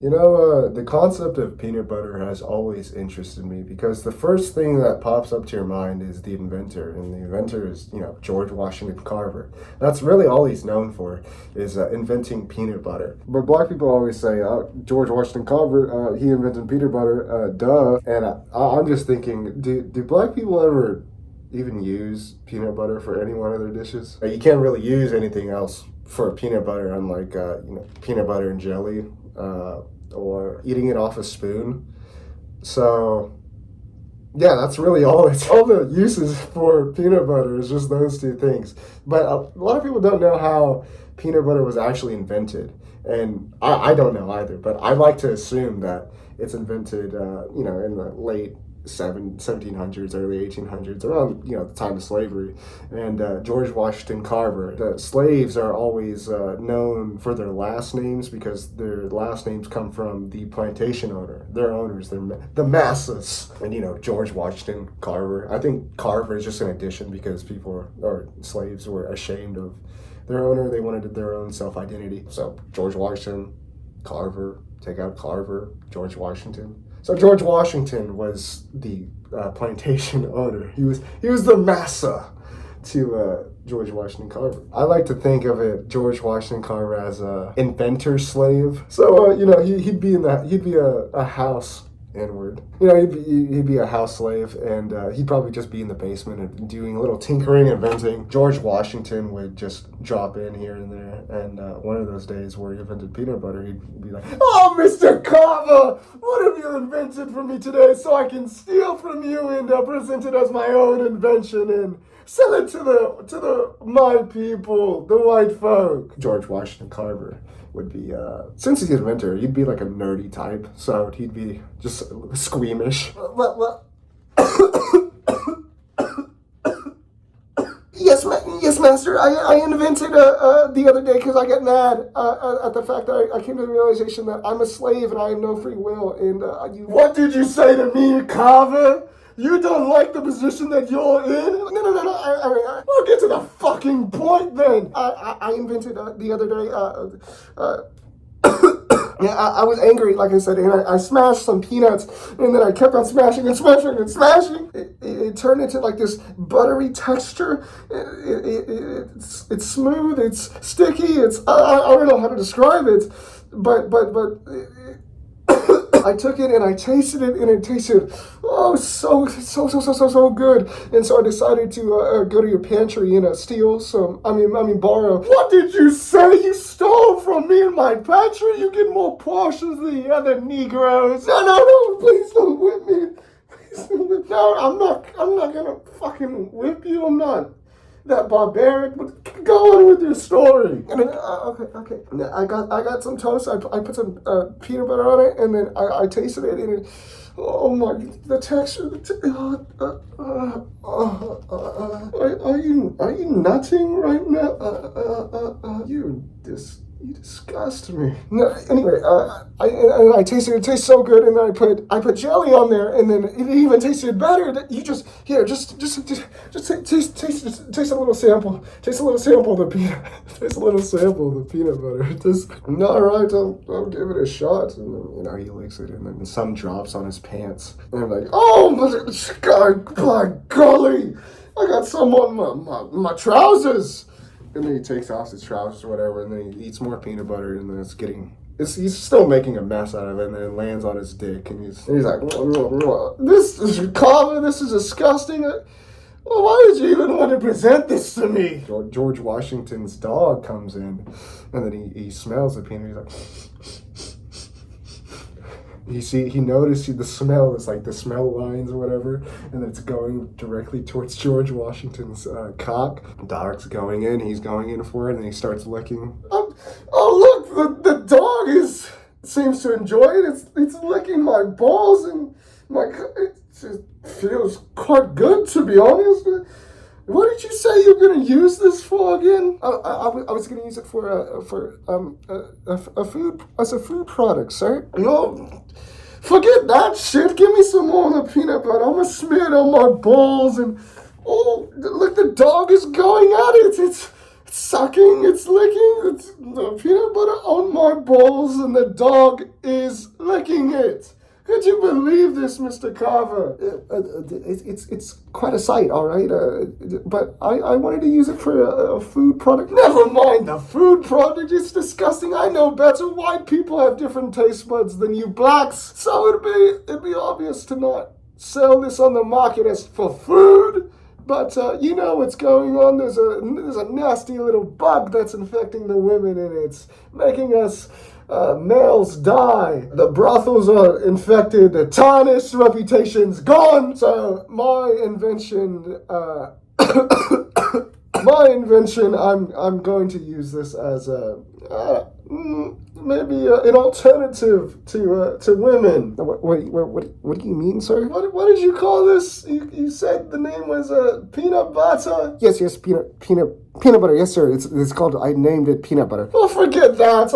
The concept of peanut butter has always interested me because the first thing that pops up to your mind is the inventor, and the inventor is, George Washington Carver. That's really all he's known for, is inventing peanut butter. But black people always say, George Washington Carver, he invented peanut butter, duh. And I'm just thinking, do black people ever even use peanut butter for any one of their dishes? You can't really use anything else for peanut butter, unlike peanut butter and jelly, or eating it off a spoon. So yeah, that's really all. It's all the uses for peanut butter is just those two things. But a lot of people don't know how peanut butter was actually invented, and I don't know either. But I like to assume that it's invented, in the late 1700s, early 1800s, around the time of slavery. And George Washington Carver. The slaves are always known for their last names because their last names come from the plantation owner, their owners, the masses. And George Washington Carver. I think Carver is just an addition because slaves were ashamed of their owner. They wanted their own self-identity. So George Washington Carver, take out Carver, George Washington. So George Washington was the plantation owner. He was the massa to George Washington Carver. I like to think of George Washington Carver as a inventor slave. So he'd be a house inward. He'd be a house slave, and he'd probably just be in the basement and doing a little tinkering, inventing. George Washington would just drop in here and there, and one of those days where he invented peanut butter, he'd be like, "Oh, Mr. Carver, what have you invented for me today so I can steal from you and present it as my own invention and sell it to my people, the white folk?" George Washington Carver would be, since he's an inventor, he'd be like a nerdy type, so he'd be just squeamish. Yes, master. I invented the other day because I get mad at the fact that I came to the realization that I'm a slave and I have no free will. And what did you say to me, Carver? You don't like the position that you're in? No. We'll get to the fucking point then. I invented the other day. Yeah, I was angry, like I said, and I smashed some peanuts, and then I kept on smashing and smashing and smashing. It turned into like this buttery texture. It's smooth, it's sticky, I don't know how to describe it, but I took it and I tasted it, and it tasted so good. And so I decided to go to your pantry and steal some. Borrow. What did you say? You stole from me in my pantry? You get more portions than the other Negroes. No! Please don't whip me. Please don't whip. No, I'm not gonna fucking whip you. I'm not that barbaric, but go on with your story. And then, okay. I got some toast. I put some peanut butter on it, and then I tasted it, and it, oh my, the texture. Are you nutting right now? You disgust me. No, anyway, I tasted it. It tastes so good, and then I put jelly on there, and then it even tasted better. That you just taste a little sample. Taste a little sample of the peanut. Taste a little sample of the peanut butter. Just all right. I'll give it a shot. And then he licks it, and then some drops on his pants, and I'm like, oh my golly, I got some on my trousers. And then he takes off his trousers or whatever, and then he eats more peanut butter, and then he's still making a mess out of it, and then it lands on his dick, and he's like, this is disgusting. Well, why did you even want to present this to me? George Washington's dog comes in, and then he smells the peanut, he's like, he noticed the smell is like the smell lines or whatever, and it's going directly towards George Washington's cock. Dog's going in, he's going in for it, and he starts licking. Oh look, the dog seems to enjoy it. It's licking my balls, and it just feels quite good, to be honest. What did you say you're gonna use this for again? I was gonna use it for a food, as a food product, sir. No, forget that shit. Give me some more of the peanut butter. I'm gonna smear it on my balls, and oh, look, the dog is going at it. It's sucking, it's licking, it's the peanut butter on my balls, and the dog is licking it. Could you believe this, Mr. Carver? It's quite a sight, all right? But I wanted to use it for a food product. Never mind the food product. It's disgusting. I know better. White people have different taste buds than you blacks. So it'd be obvious to not sell this on the market as for food. But you know what's going on. There's a nasty little bug that's infecting the women, and it's making us males die. The brothels are infected. The tarnished reputation's gone. So my invention, I'm going to use this as maybe an alternative to women. What do you mean, sir? What did you call this? You said the name was peanut butter? Yes, peanut butter. Yes, sir. It's called. I named it peanut butter. Oh, forget that.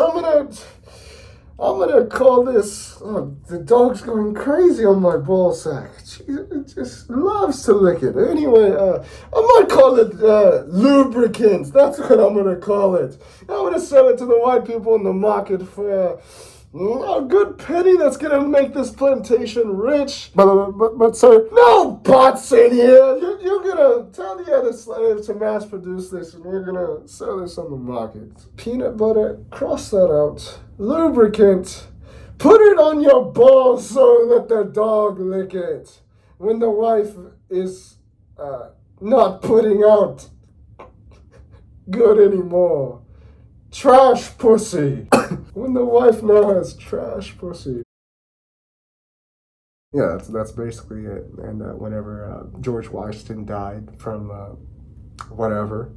I'm gonna call this. Oh, the dog's going crazy on my ball sack. It just loves to lick it. Anyway, I might call it lubricant. That's what I'm gonna call it. I'm gonna sell it to the white people in the market for a good penny. That's gonna make this plantation rich. But sir, no buts in here. You're gonna tell the other slaves to mass produce this, and we're gonna sell this on the market. Peanut butter. Cross that out. Lubricant. Put it on your balls so that the dog lick it. When the wife is not putting out good anymore. Trash pussy. When the wife now has trash pussy. Yeah, that's basically it. And whenever George Washington died from whatever.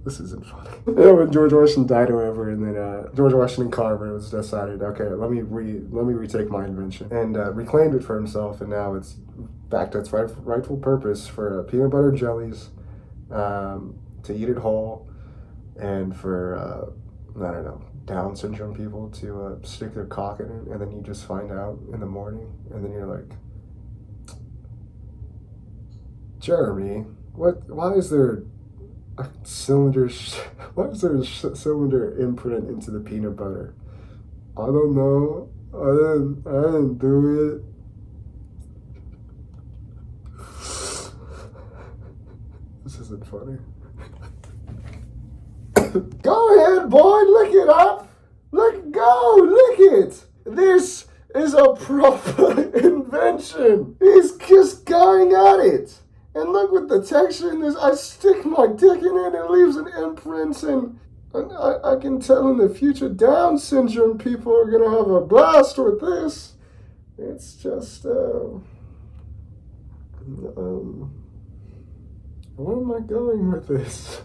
This isn't funny. Yeah, when George Washington died or whatever, and then George Washington Carver was decided, okay, let me retake my invention, and reclaimed it for himself, and now it's back to its rightful purpose for peanut butter jellies, to eat it whole, and for I don't know, Down syndrome people to stick their cock in it, and then you just find out in the morning, and then you're like, Jeremy, why is there a cylinder imprint into the peanut butter? I don't know. I didn't do it. This isn't funny. Go ahead, boy, lick it up. Lick it. This is a proper invention. He's just going at it. And look with the texture in this. I stick my dick in it and it leaves an imprint, and I can tell in the future Down syndrome people are going to have a blast with this. It's just, where am I going with this?